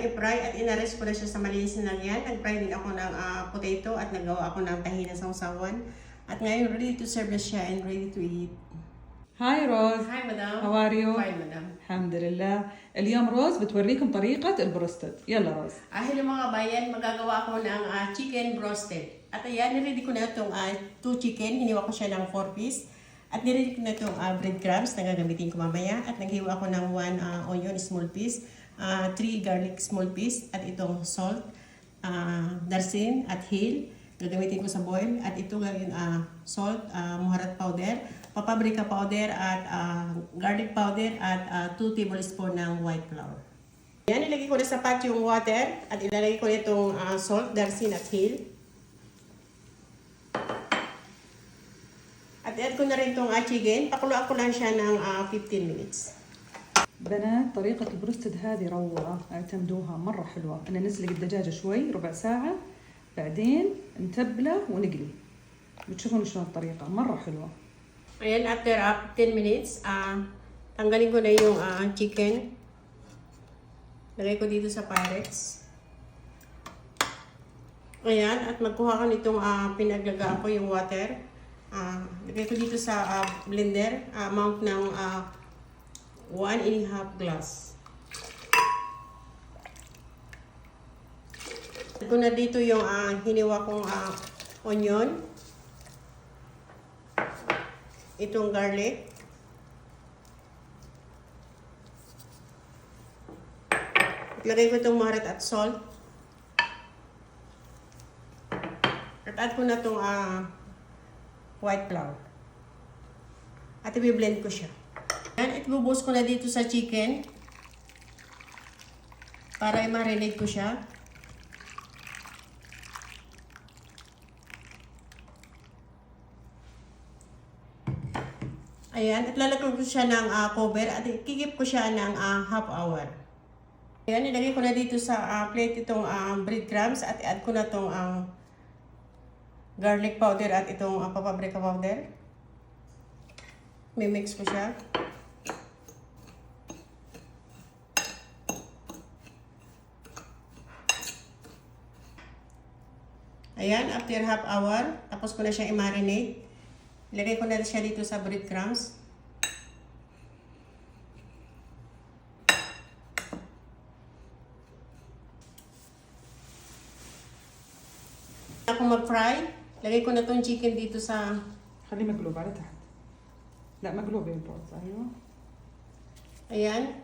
siyang i-fry at inares ko na siya sa malinis na lagyan. Nag-fry din ako ng potato at nagawa ako ng tahi na sausawan. At ngayon, ready to serve na siya and ready to eat. هاي روز. Hi, madam. How are you? Fine, madam. الحمد لله. اليوم روز بتوريكم طريقة البروستد. يلا روز. Hello mga bayan, magagawa ako ng chicken broasted. At ayan, niready ko na itong 2 chicken. Hiniwa ko siya ng 4 piece. At niready ko na itong breadcrumbs na gagamitin ko mamaya. At naghiwa ako ng 1 onion small piece, 3 garlic small piece, at itong salt, darsin at hill. Gagamitin ko sa boil. At ito gawin salt, muharat powder, paprika powder, at garlic powder, at 2 tablespoon ng white flour. Yan, ilagay ko na sa pot yung water at ilalagay ko na itong salt, darsin at hill. At add ko na rin itong chicken. Pakuluan ko lang siya ng 15 minutes. بنات طريقة البروستد هذه روعة، اعتمدوها مرة حلوة. أنا نسلق الدجاجة شوي ربع ساعة، بعدين نتبله ونقلي. بتشوفون شلون الطريقة مرة حلوة. Ayan, after 10 minutes, tanggalin ko na yung chicken. Lagay ko dito sa Pyrex. Ayan, at magkuha ko nitong pinaglagaan ko yung water. Lagay ko dito sa blender, amount ng 1.5 glass. Lagay ko na dito yung hiniwa kong onion. Itong garlic. Lagay ko itong muharat at salt. At add ko na itong white flour. At i-blend ko siya. At ibubuhos ko na dito sa chicken para i-marinate ko siya. Ayan, at lalagyan ko siya ng cover at kikip ko siya ng half hour. Ayan, ilagay ko na dito sa plate itong breadcrumbs at i-add ko na itong garlic powder at itong paprika powder. Mimix ko siya. Ayan, after half hour, tapos ko na siya i-marinate. Ilagay ko na siya dito sa breadcrumbs. Ako mag-fry, lagay ko na tong chicken dito sa... خليه مقلوب على تحت. لا مقلوب يا روز. أيوه. Ayan.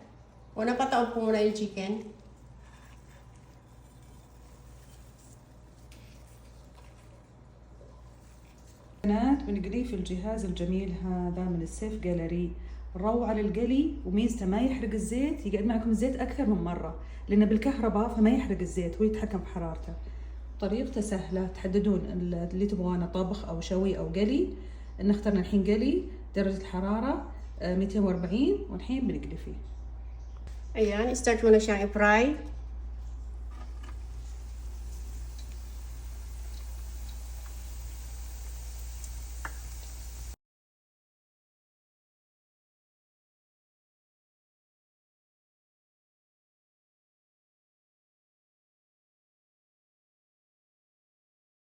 Una pataob ko muna yung chicken. بنات بنقليه في الجهاز الجميل هذا من السيف جاليري. روعة للقلي وميزته ما يحرق الزيت، يقعد معكم الزيت أكثر من مرة لأنه بالكهرباء فما يحرق الزيت، هو يتحكم بحرارته. طريقته سهلة، تحددون اللي تبغونه طبخ أو شوي أو قلي. اخترنا الحين قلي، درجة الحرارة 240 والحين بنقلي فيه. Ayan, start ko na siyang i-fry.